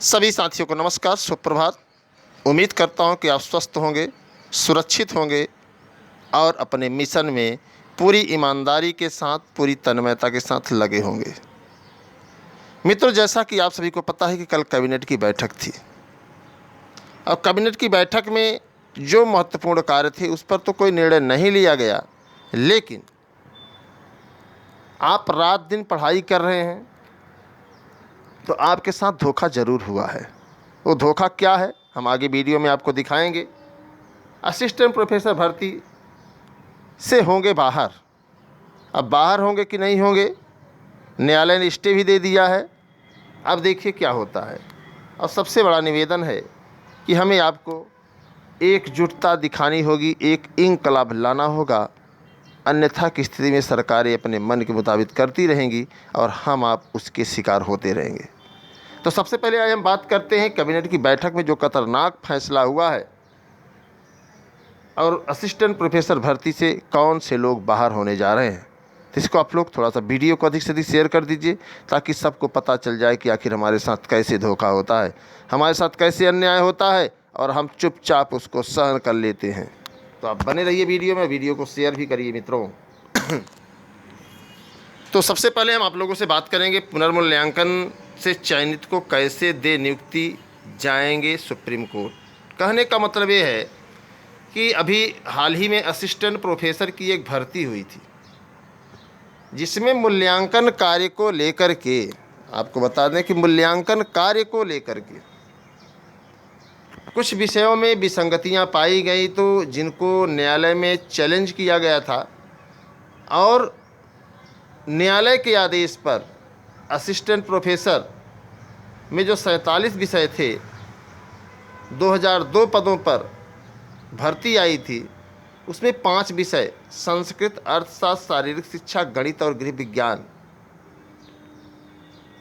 सभी साथियों को नमस्कार, सुप्रभात। उम्मीद करता हूं कि आप स्वस्थ होंगे, सुरक्षित होंगे और अपने मिशन में पूरी ईमानदारी के साथ, पूरी तन्मयता के साथ लगे होंगे। मित्रों, जैसा कि आप सभी को पता है कि कल कैबिनेट की बैठक थी और कैबिनेट की बैठक में जो महत्वपूर्ण कार्य थे उस पर तो कोई निर्णय नहीं लिया गया, लेकिन आप रात दिन पढ़ाई कर रहे हैं तो आपके साथ धोखा ज़रूर हुआ है। वो धोखा क्या है, हम आगे वीडियो में आपको दिखाएंगे। असिस्टेंट प्रोफेसर भर्ती से होंगे बाहर। अब बाहर होंगे कि नहीं होंगे, न्यायालय ने स्टे भी दे दिया है। अब देखिए क्या होता है। और सबसे बड़ा निवेदन है कि हमें आपको एकजुटता दिखानी होगी, एक इंकलाब लाना होगा, अन्यथा की स्थिति में सरकारें अपने मन के मुताबिक करती रहेंगी और हम आप उसके शिकार होते रहेंगे। तो सबसे पहले आज हम बात करते हैं कैबिनेट की बैठक में जो खतरनाक फैसला हुआ है और असिस्टेंट प्रोफेसर भर्ती से कौन से लोग बाहर होने जा रहे हैं। तो इसको आप लोग थोड़ा सा वीडियो को अधिक से अधिक शेयर कर दीजिए ताकि सबको पता चल जाए कि आखिर हमारे साथ कैसे धोखा होता है, हमारे साथ कैसे अन्याय होता है और हम चुपचाप उसको सहन कर लेते हैं। तो आप बने रहिए वीडियो में, वीडियो को शेयर भी करिए मित्रों। तो सबसे पहले हम आप लोगों से बात करेंगे पुनर्मूल्यांकन से चयनित को कैसे दे नियुक्ति जाएंगे सुप्रीम कोर्ट। कहने का मतलब ये है कि अभी हाल ही में असिस्टेंट प्रोफेसर की एक भर्ती हुई थी जिसमें मूल्यांकन कार्य को लेकर के, आपको बता दें कि मूल्यांकन कार्य को लेकर के कुछ विषयों में विसंगतियां पाई गई, तो जिनको न्यायालय में चैलेंज किया गया था और न्यायालय के आदेश पर असिस्टेंट प्रोफेसर में जो 47 विषय थे, 2002 पदों पर भर्ती आई थी, उसमें 5 विषय संस्कृत, अर्थशास्त्र, शारीरिक शिक्षा, गणित और गृह विज्ञान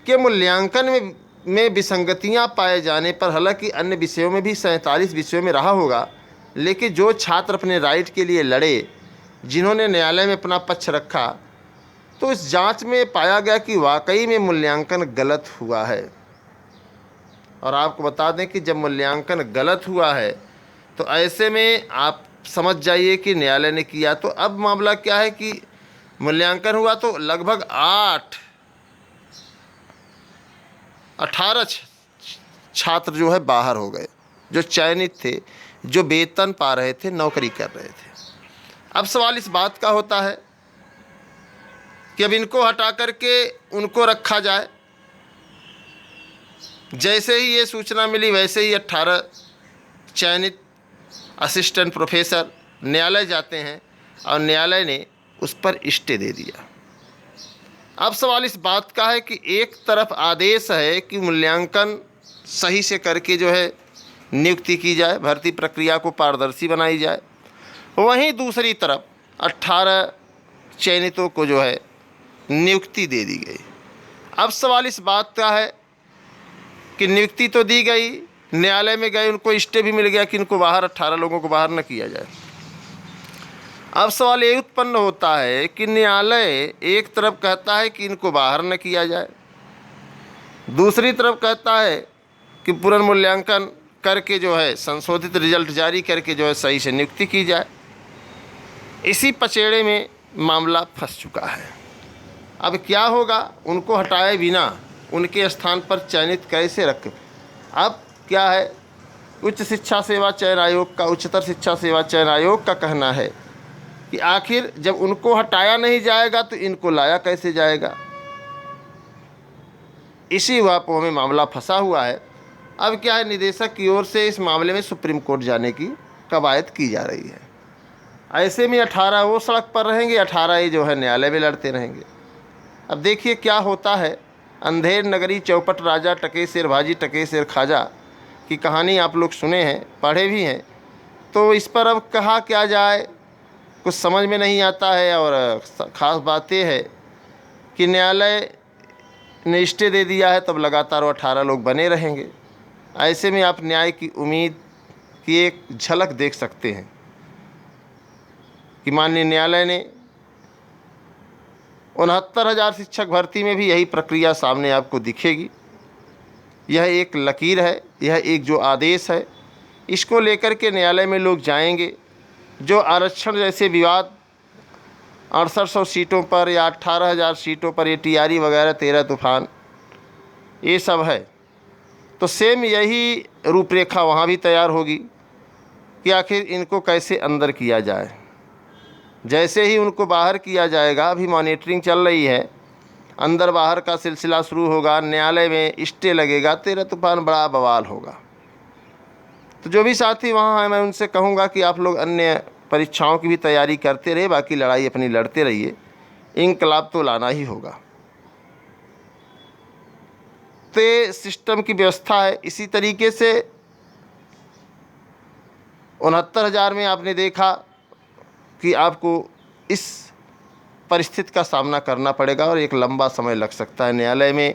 के मूल्यांकन में विसंगतियां पाए जाने पर, हालांकि अन्य विषयों में भी 47 विषयों में रहा होगा, लेकिन जो छात्र अपने राइट के लिए लड़े, जिन्होंने न्यायालय में अपना पक्ष रखा, तो इस जांच में पाया गया कि वाकई में मूल्यांकन गलत हुआ है। और आपको बता दें कि जब मूल्यांकन गलत हुआ है तो ऐसे में आप समझ जाइए कि न्यायालय ने किया। तो अब मामला क्या है कि मूल्यांकन हुआ तो लगभग 18 छात्र जो है बाहर हो गए, जो चयनित थे, जो वेतन पा रहे थे, नौकरी कर रहे थे। अब सवाल इस बात का होता है कि अब इनको हटा करके उनको रखा जाए। जैसे ही ये सूचना मिली वैसे ही 18 चयनित असिस्टेंट प्रोफेसर न्यायालय जाते हैं और न्यायालय ने उस पर स्टे दे दिया। अब सवाल इस बात का है कि एक तरफ आदेश है कि मूल्यांकन सही से करके जो है नियुक्ति की जाए, भर्ती प्रक्रिया को पारदर्शी बनाई जाए, वहीं दूसरी तरफ 18 चयनितों को जो है नियुक्ति दे दी गई। अब सवाल इस बात का है कि नियुक्ति तो दी गई, न्यायालय में गए, उनको स्टे भी मिल गया कि इनको बाहर, 18 लोगों को बाहर न किया जाए। अब सवाल ये उत्पन्न होता है कि न्यायालय एक तरफ कहता है कि इनको बाहर न किया जाए, दूसरी तरफ कहता है कि पुनर्मूल्यांकन करके जो है संशोधित रिजल्ट जारी करके जो है सही से नियुक्ति की जाए। इसी पचेड़े में मामला फंस चुका है। अब क्या होगा, उनको हटाए बिना उनके स्थान पर चयनित कैसे रखें। अब क्या है, उच्च शिक्षा सेवा चयन आयोग का, उच्चतर शिक्षा सेवा चयन आयोग का कहना है कि आखिर जब उनको हटाया नहीं जाएगा तो इनको लाया कैसे जाएगा। इसी वापों में मामला फंसा हुआ है। अब क्या है, निदेशक की ओर से इस मामले में सुप्रीम कोर्ट जाने की कवायद की जा रही है। ऐसे में 18 वो सड़क पर रहेंगे, 18 ही जो है न्यायालय में लड़ते रहेंगे। अब देखिए क्या होता है। अंधेर नगरी चौपट राजा, टके शेर भाजी, टके शेर खाजा की कहानी आप लोग सुने हैं, पढ़े भी हैं। तो इस पर अब कहा क्या जाए, कुछ समझ में नहीं आता है। और ख़ास बात यह है कि न्यायालय ने स्टे दे दिया है, तब लगातार वो 18 लोग बने रहेंगे। ऐसे में आप न्याय की उम्मीद की एक झलक देख सकते हैं कि माननीय न्यायालय ने 69,000 शिक्षक भर्ती में भी यही प्रक्रिया सामने आपको दिखेगी। यह एक लकीर है, यह एक जो आदेश है, इसको लेकर के न्यायालय में लोग जाएंगे। जो आरक्षण जैसे विवाद 6800 सीटों पर या 18,000 सीटों पर ये टीआरई वगैरह 13 तूफान ये सब है, तो सेम यही रूपरेखा वहाँ भी तैयार होगी कि आखिर इनको कैसे अंदर किया जाए। जैसे ही उनको बाहर किया जाएगा, अभी मॉनिटरिंग चल रही है, अंदर बाहर का सिलसिला शुरू होगा, न्यायालय में स्टे लगेगा, 13 तूफान बड़ा बवाल होगा। तो जो भी साथी वहाँ हैं, मैं उनसे कहूँगा कि आप लोग अन्य परीक्षाओं की भी तैयारी करते रहे, बाकी लड़ाई अपनी लड़ते रहिए, इनकलाब तो लाना ही होगा। तो ये सिस्टम की व्यवस्था है। इसी तरीके से 69,000 में आपने देखा कि आपको इस परिस्थिति का सामना करना पड़ेगा और एक लंबा समय लग सकता है। न्यायालय में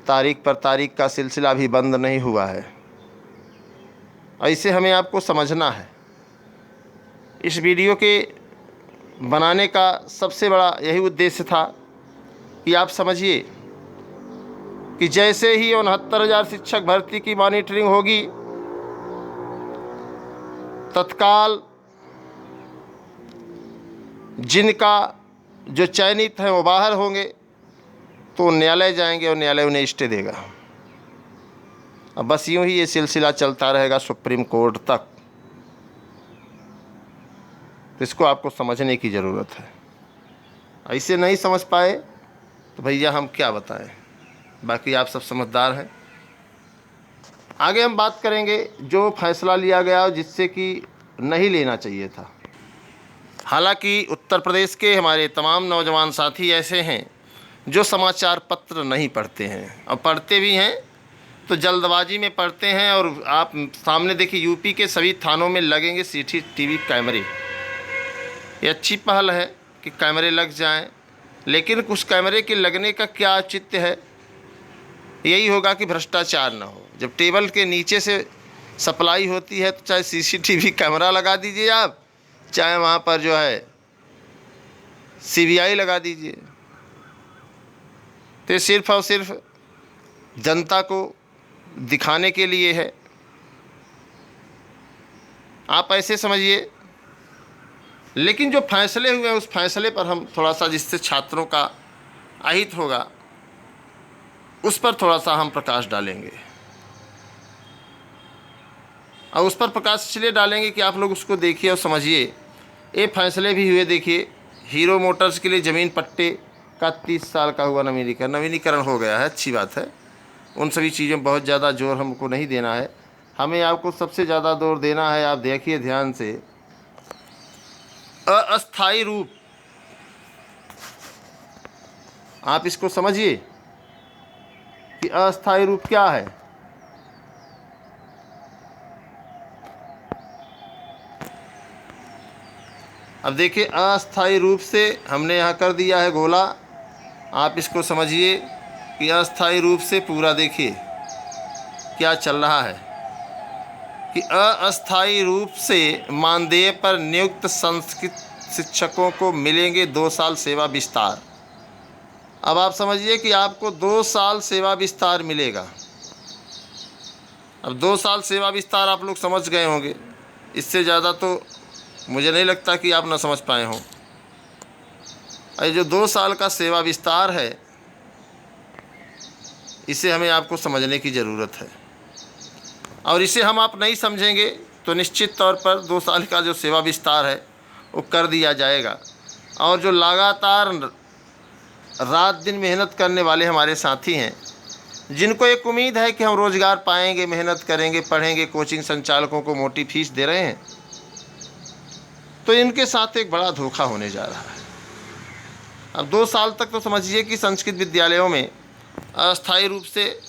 तारीख पर तारीख का सिलसिला भी बंद नहीं हुआ है। ऐसे हमें आपको समझना है। इस वीडियो के बनाने का सबसे बड़ा यही उद्देश्य था कि आप समझिए कि जैसे ही 69,000 शिक्षक भर्ती की मॉनिटरिंग होगी, तत्काल जिनका जो चयनित हैं वो बाहर होंगे तो न्यायालय जाएंगे और न्यायालय उन्हें स्टे देगा। अब बस यूँ ही ये सिलसिला चलता रहेगा सुप्रीम कोर्ट तक। तो इसको आपको समझने की ज़रूरत है। ऐसे नहीं समझ पाए तो भैया हम क्या बताएं, बाकी आप सब समझदार हैं। आगे हम बात करेंगे जो फैसला लिया गया जिससे कि नहीं लेना चाहिए था। हालांकि उत्तर प्रदेश के हमारे तमाम नौजवान साथी ऐसे हैं जो समाचार पत्र नहीं पढ़ते हैं, और पढ़ते भी हैं तो जल्दबाजी में पढ़ते हैं। और आप सामने देखिए, यूपी के सभी थानों में लगेंगे CCTV कैमरे। ये अच्छी पहल है कि कैमरे लग जाएं, लेकिन कुछ कैमरे के लगने का क्या औचित्य है? यही होगा कि भ्रष्टाचार ना हो। जब टेबल के नीचे से सप्लाई होती है तो चाहे CCTV कैमरा लगा दीजिए आप, चाहे वहाँ पर जो है CBI लगा दीजिए। तो ये सिर्फ और सिर्फ जनता को दिखाने के लिए है। आप ऐसे समझिए। लेकिन जो फैसले हुए हैं उस फैसले पर हम थोड़ा सा, जिससे छात्रों का अहित होगा, उस पर थोड़ा सा हम प्रकाश डालेंगे। और उस पर प्रकाश इसलिए डालेंगे कि आप लोग उसको देखिए और समझिए। ये फैसले भी हुए, देखिए हीरो मोटर्स के लिए ज़मीन पट्टे का 30 साल का हुआ नवीनीकरण हो गया है, अच्छी बात है। उन सभी चीज़ों में बहुत ज़्यादा जोर हमको नहीं देना है। हमें आपको सबसे ज़्यादा जोर देना है, आप देखिए ध्यान से, अस्थायी रूप। आप इसको समझिए कि अस्थायी रूप क्या है। अब देखिए, अस्थायी रूप से हमने यहाँ कर दिया है घोला। आप इसको समझिए कि अस्थायी रूप से पूरा देखिए क्या चल रहा है कि अस्थायी रूप से मानदेय पर नियुक्त संस्कृत शिक्षकों को मिलेंगे 2 साल सेवा विस्तार। अब आप समझिए कि आपको 2 साल सेवा विस्तार मिलेगा। अब 2 साल सेवा विस्तार आप लोग समझ गए होंगे, इससे ज़्यादा तो मुझे नहीं लगता कि आप ना समझ पाए हों। ये जो 2 साल का सेवा विस्तार है, इसे हमें आपको समझने की ज़रूरत है। और इसे हम आप नहीं समझेंगे तो निश्चित तौर पर 2 साल का जो सेवा विस्तार है वो कर दिया जाएगा। और जो लगातार रात दिन मेहनत करने वाले हमारे साथी हैं, जिनको एक उम्मीद है कि हम रोज़गार पाएंगे, मेहनत करेंगे, पढ़ेंगे, कोचिंग संचालकों को मोटी फीस दे रहे हैं, तो इनके साथ एक बड़ा धोखा होने जा रहा है। अब 2 साल तक तो समझिए कि संस्कृत विद्यालयों में अस्थायी रूप से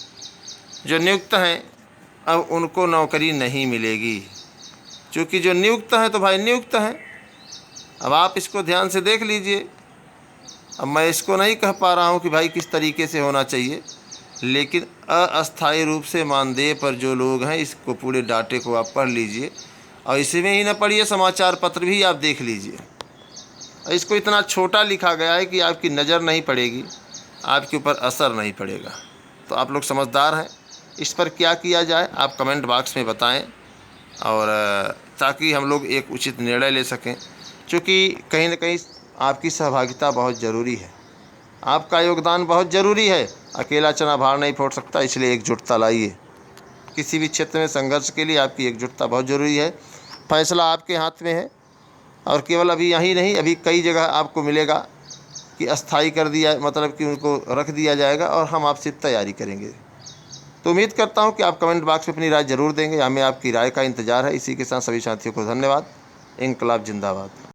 जो नियुक्त हैं, अब उनको नौकरी नहीं मिलेगी। क्योंकि जो नियुक्त हैं तो भाई नियुक्त हैं। अब आप इसको ध्यान से देख लीजिए। अब मैं इसको नहीं कह पा रहा हूँ कि भाई किस तरीके से होना चाहिए, लेकिन अस्थायी रूप से मानदेय पर जो लोग हैं, इसको पूरे डाटे को आप पढ़ लीजिए। और इसी में ही न पढ़िए, समाचार पत्र भी आप देख लीजिए। इसको इतना छोटा लिखा गया है कि आपकी नज़र नहीं पड़ेगी, आपके ऊपर असर नहीं पड़ेगा। तो आप लोग समझदार हैं, इस पर क्या किया जाए आप कमेंट बॉक्स में बताएं, और ताकि हम लोग एक उचित निर्णय ले सकें। क्योंकि कहीं न कहीं आपकी सहभागिता बहुत ज़रूरी है, आपका योगदान बहुत ज़रूरी है। अकेला चना भार नहीं फोड़ सकता, इसलिए एकजुटता लाइए। किसी भी क्षेत्र में संघर्ष के लिए आपकी एकजुटता बहुत ज़रूरी है। फैसला आपके हाथ में है, और केवल अभी यहीं नहीं, अभी कई जगह आपको मिलेगा कि अस्थायी कर दिया, मतलब कि उनको रख दिया जाएगा, और हम आपसे तैयारी करेंगे। तो उम्मीद करता हूं कि आप कमेंट बॉक्स में अपनी राय ज़रूर देंगे। हमें आपकी राय का इंतज़ार है। इसी के साथ सभी साथियों को धन्यवाद। इंकलाब जिंदाबाद।